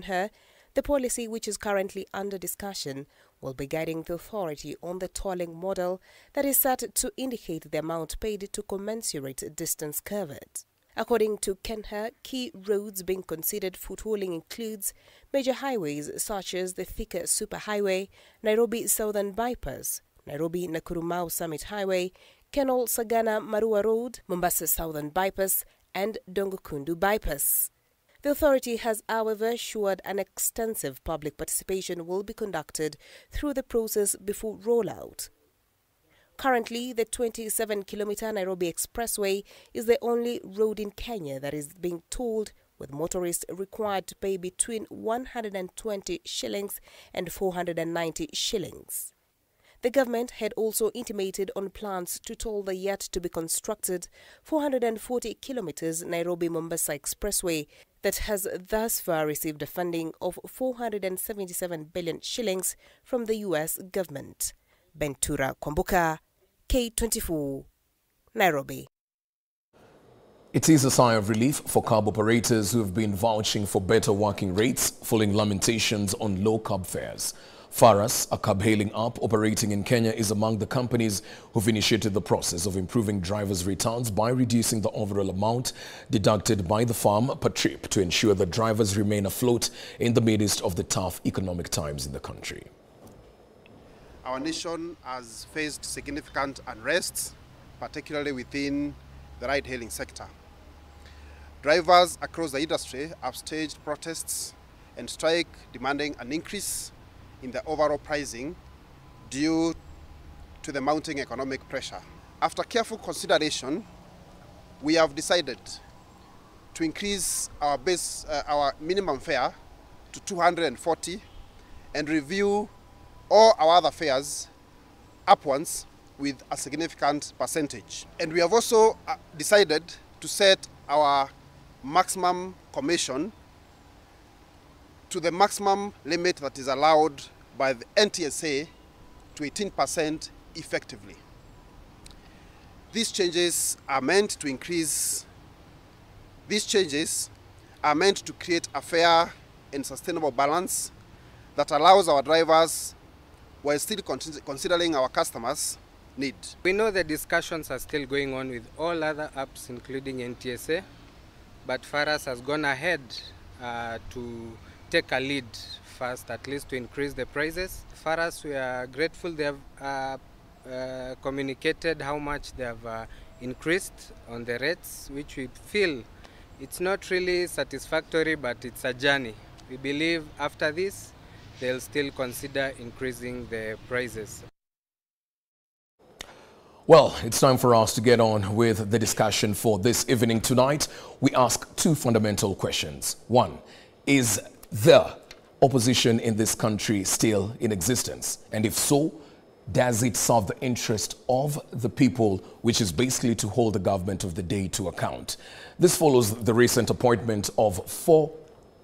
Kenha, the policy, which is currently under discussion, will be guiding the authority on the tolling model that is set to indicate the amount paid to commensurate distance covered. According to Kenha, key roads being considered for tolling includes major highways such as the Thika Superhighway, Nairobi Southern Bypass, Nairobi Nakuru Summit Highway, Kenol Sagana Marua Road, Mombasa Southern Bypass, and Dongokundu Bypass. The authority has, however, assured an extensive public participation will be conducted through the process before rollout. Currently, the 27-kilometer Nairobi Expressway is the only road in Kenya that is being tolled, with motorists required to pay between 120 shillings and 490 shillings. The government had also intimated on plans to toll the yet-to-be-constructed 440 kilometers Nairobi-Mombasa Expressway that has thus far received a funding of 477 billion shillings from the U.S. government. Bentura Kwambuka, K24, Nairobi. It is a sigh of relief for cab operators who have been vouching for better working rates following lamentations on low cab fares. Faras, a cab-hailing app operating in Kenya, is among the companies who've initiated the process of improving drivers' returns by reducing the overall amount deducted by the firm per trip to ensure that drivers remain afloat in the midst of the tough economic times in the country. Our nation has faced significant unrest, particularly within the ride-hailing sector. Drivers across the industry have staged protests and strike demanding an increase in the overall pricing due to the mounting economic pressure. After careful consideration, we have decided to increase our minimum fare to 240 and review all our other fares upwards with a significant percentage. And we have also decided to set our maximum commission to the maximum limit that is allowed by the NTSA to 18% effectively. These changes are meant to create a fair and sustainable balance that allows our drivers, while still considering our customers' need. We know the discussions are still going on with all other apps, including NTSA, but Faras has gone ahead to take a lead first, at least to increase the prices. Faras, we are grateful they have communicated how much they have increased on the rates, which we feel it's not really satisfactory, but it's a journey. We believe after this, they'll still consider increasing the prices. Well, it's time for us to get on with the discussion for this evening. Tonight, we ask two fundamental questions. One, is the opposition in this country still in existence? And if so, does it serve the interest of the people, which is basically to hold the government of the day to account? This follows the recent appointment of 4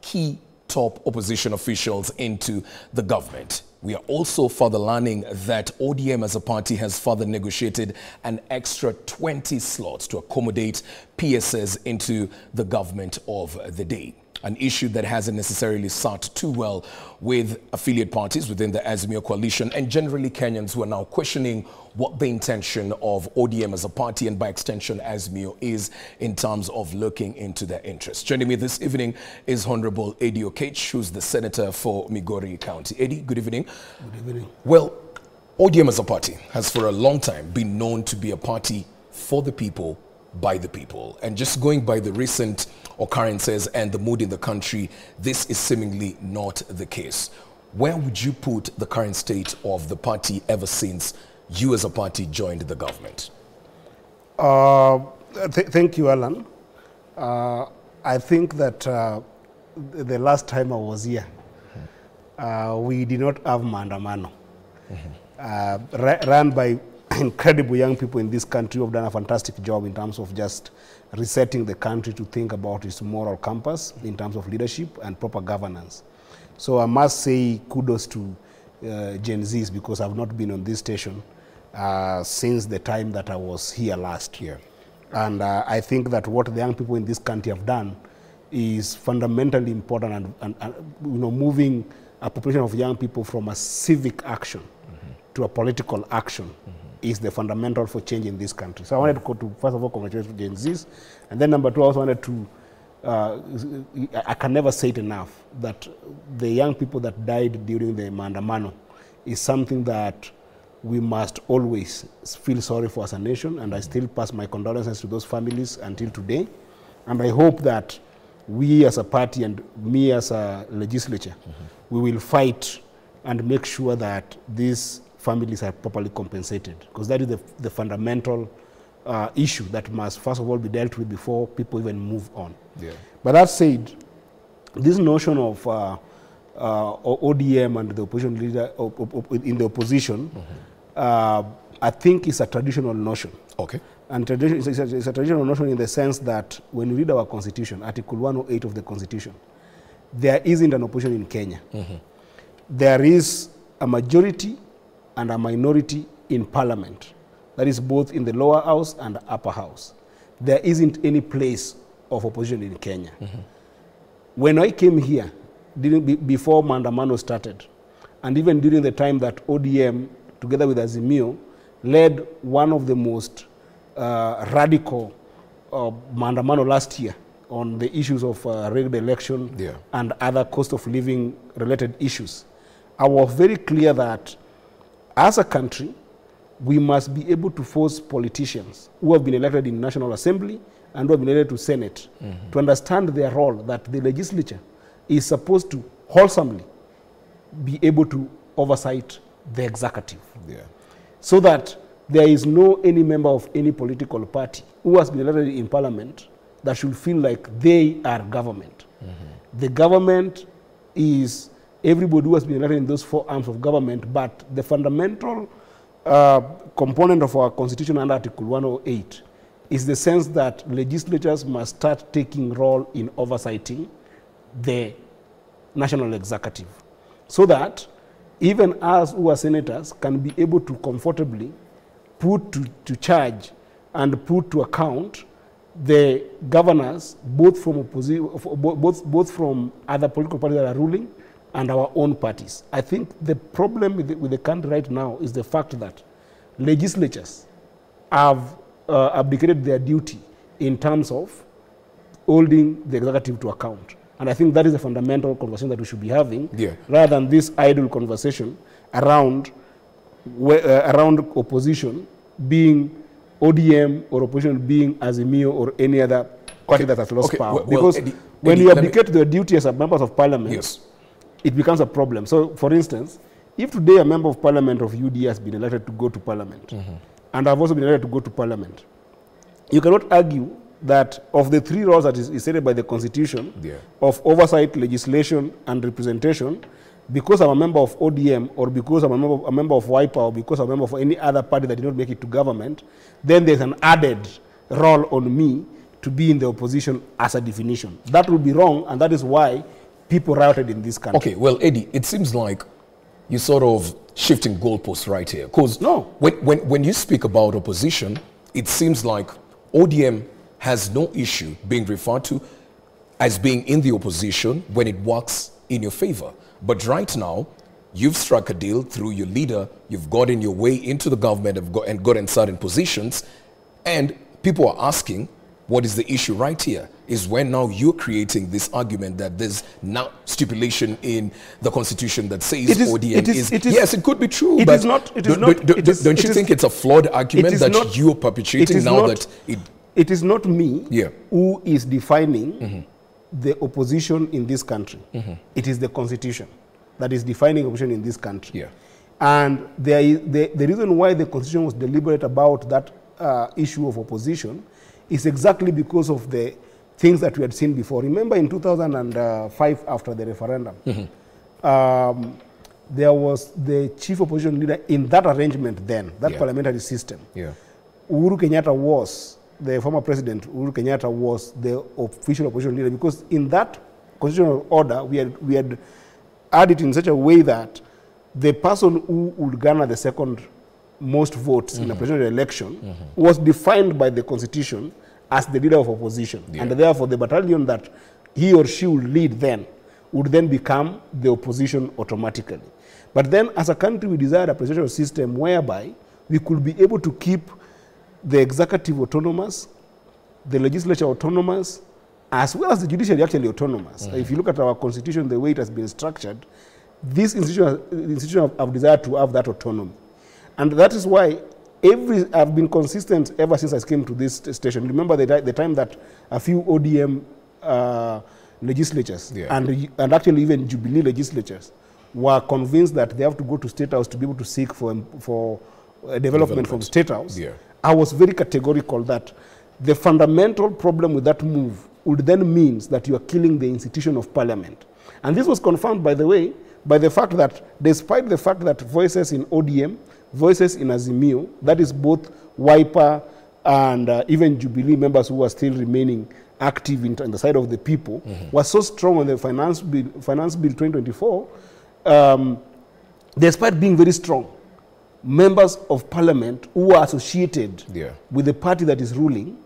key top opposition officials into the government. We are also further learning that ODM as a party has further negotiated an extra 20 slots to accommodate PSs into the government of the day. An issue that hasn't necessarily sat too well with affiliate parties within the Azimio coalition and generally Kenyans who are now questioning what the intention of ODM as a party and by extension Azimio is in terms of looking into their interests. Joining me this evening is Honorable Eddie Okech, who's the Senator for Migori County. Eddie, good evening. Good evening. Well, ODM as a party has for a long time been known to be a party for the people, by the people. And just going by the recent occurrences and the mood in the country, this is seemingly not the case. Where would you put the current state of the party ever since you as a party joined the government? Thank you, Alan. I think that the last time I was here, we did not have maandamano. Run by incredible young people in this country who have done a fantastic job in terms of just resetting the country to think about its moral compass in terms of leadership and proper governance. So I must say kudos to Gen Zs, because I've not been on this station since the time that I was here last year. And I think that what the young people in this country have done is fundamentally important, and you know, moving a population of young people from a civic action to a political action is the fundamental for change in this country. So I wanted to go to, first of all, congratulate Gen Zs, and then number two, I also wanted to, I can never say it enough, that the young people that died during the maandamano is something that we must always feel sorry for as a nation, and I still pass my condolences to those families until today. And I hope that we as a party and me as a legislature, we will fight and make sure that these families are properly compensated, because that is the fundamental issue that must first of all be dealt with before people even move on. Yeah. But that said, this notion of ODM and the opposition leader in the opposition, I think is a traditional notion. Okay. And it's a traditional notion in the sense that when you read our constitution, Article 108 of the constitution, there isn't an opposition in Kenya. There is a majority and a minority in parliament. That is both in the lower house and the upper house. There isn't any place of opposition in Kenya. When I came here, before Maandamano started, and even during the time that ODM, together with Azimio, led one of the most radical Maandamano last year on the issues of rigged election and other cost of living related issues, I was very clear that as a country, we must be able to force politicians who have been elected in National Assembly and who have been elected to Senate to understand their role, that the legislature is supposed to wholesomely be able to oversight the executive. So that there is any member of any political party who has been elected in parliament that should feel like they are government. The government is everybody who has been elected in those four arms of government, but the fundamental component of our constitution under Article 108 is the sense that legislatures must start taking role in oversighting the national executive, so that even us who are senators can be able to comfortably put to charge and put to account the governors, both from both from other political parties that are ruling and our own parties. I think the problem with the country right now is the fact that legislatures have abdicated their duty in terms of holding the executive to account. And I think that is a fundamental conversation that we should be having, rather than this idle conversation around opposition being ODM or opposition being Azimio or any other party that has lost power. Because when you abdicate their duty as a members of parliament, it becomes a problem. So, for instance, if today a member of parliament of UD has been elected to go to parliament, and I've also been elected to go to parliament, you cannot argue that of the three roles that is stated by the constitution of oversight, legislation, and representation, because I'm a member of ODM or because I'm a member of WIPA or because I'm a member of any other party that did not make it to government, then there's an added role on me to be in the opposition as a definition. That would be wrong, and that is why people rioted in this country. Okay, well, Eddie, it seems like you're sort of shifting goalposts right here. Because when you speak about opposition, it seems like ODM has no issue being referred to as being in the opposition when it works in your favor. But right now, you've struck a deal through your leader, you've gotten your way into the government and got in certain positions, and people are asking, what is the issue right here? Is when now you're creating this argument that there's now stipulation in the constitution that says ODM is yes, it could be true, but don't you think it's a flawed argument that you're perpetuating now that it is not me who is defining the opposition in this country. It is the constitution that is defining opposition in this country. And the reason why the constitution was deliberate about that issue of opposition is exactly because of the things that we had seen before. Remember in 2005, after the referendum, there was the chief opposition leader in that arrangement then, that parliamentary system. Uhuru Kenyatta was, the former president, Uhuru Kenyatta was the official opposition leader, because in that constitutional order, we had added in such a way that the person who would garner the second most votes in a presidential election was defined by the constitution as the leader of opposition. And therefore, the battalion that he or she would lead then would then become the opposition automatically. But then as a country, we desired a presidential system whereby we could be able to keep the executive autonomous, the legislature autonomous, as well as the judiciary actually autonomous. If you look at our constitution, the way it has been structured, this institution have desired to have that autonomy. And that is why I've been consistent ever since I came to this station. Remember the time that a few ODM legislatures and actually even Jubilee legislatures were convinced that they have to go to State House to be able to seek for development from State House. Yeah. I was very categorical that the fundamental problem with that move would then means that you are killing the institution of parliament. And this was confirmed, by the way, by the fact that despite the fact that voices in ODM, voices in Azimio, that is both Wiper and even Jubilee members who are still remaining active in the side of the people, was so strong on the Finance Bill 2024, despite being very strong, members of parliament who are associated with the party that is ruling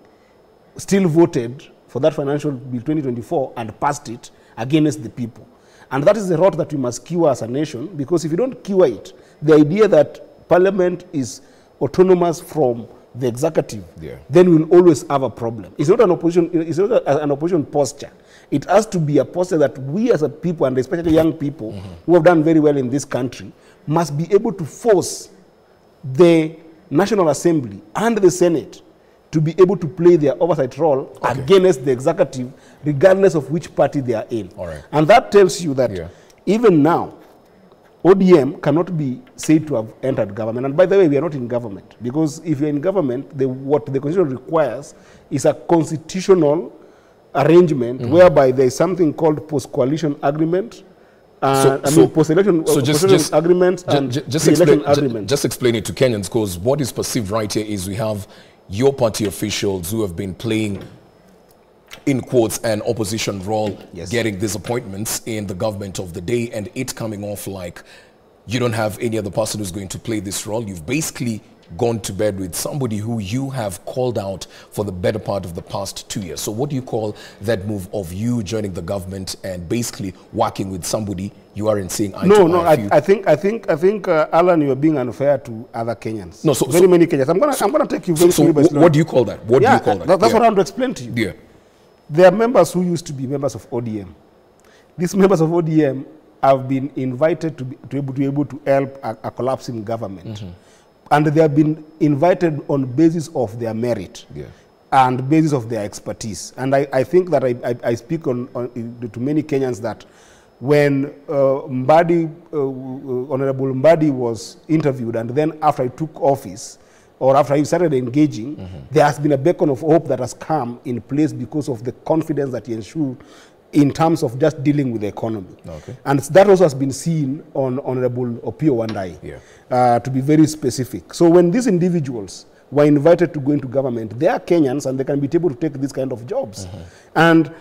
still voted for that Financial Bill 2024 and passed it against the people. And that is the route that we must cure as a nation, because if you don't cure it, the idea that parliament is autonomous from the executive, then we'll always have a problem. It's not an opposition posture. It has to be a posture that we as a people, and especially young people who have done very well in this country, must be able to force the National Assembly and the Senate to be able to play their oversight role against the executive, regardless of which party they are in. And that tells you that even now, ODM cannot be said to have entered government. And by the way, we are not in government, because if you're in government, what the Constitution requires is a constitutional arrangement whereby there is something called post-coalition agreement, post-election agreement and pre-election agreement. Just explain it to Kenyans, because what is perceived right here is we have your party officials who have been playing, in quotes, an opposition role, getting these appointments in the government of the day, and it coming off like you don't have any other person who's going to play this role. You've basically gone to bed with somebody who you have called out for the better part of the past 2 years. So what do you call that move of you joining the government and basically working with somebody you aren't seeing eye to eye? I think Alan, you are being unfair to other Kenyans. No, many Kenyans. I'm gonna take you very seriously. What do you call that? What do you call that? That's what I want to explain to you. There are members who used to be members of ODM. These members of ODM have been invited to be able to help a collapsing government. And they have been invited on basis of their merit and basis of their expertise. And I think that I speak to many Kenyans that when Honorable Mbadi was interviewed, and then after he took office, or after he started engaging, there has been a beacon of hope that has come in place because of the confidence that he ensured in terms of just dealing with the economy. And that also has been seen on Honorable Opio Wandai, to be very specific. So when these individuals were invited to go into government, they are Kenyans and they can be able to take these kind of jobs. And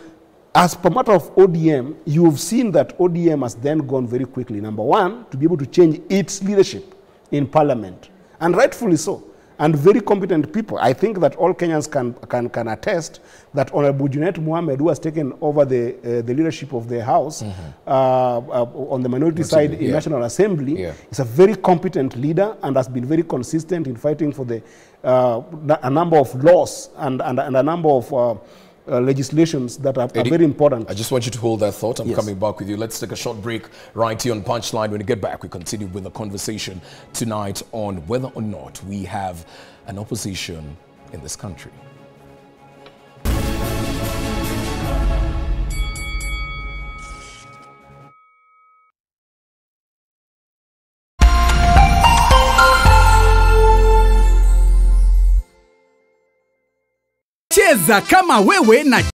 as per matter of ODM, you've seen that ODM has then gone very quickly, number one, to be able to change its leadership in parliament, and rightfully so. And very competent people. I think that all Kenyans can attest that Honorable Junet Mohamed, who has taken over the leadership of the House on the minority side in National Assembly, is a very competent leader and has been very consistent in fighting for a number of laws and a number of legislations that are very important. I just want you to hold that thought. I'm coming back with you. Let's take a short break right here on Punchline. When we get back, we continue with the conversation tonight on whether or not we have an opposition in this country. Cheza kama wewe na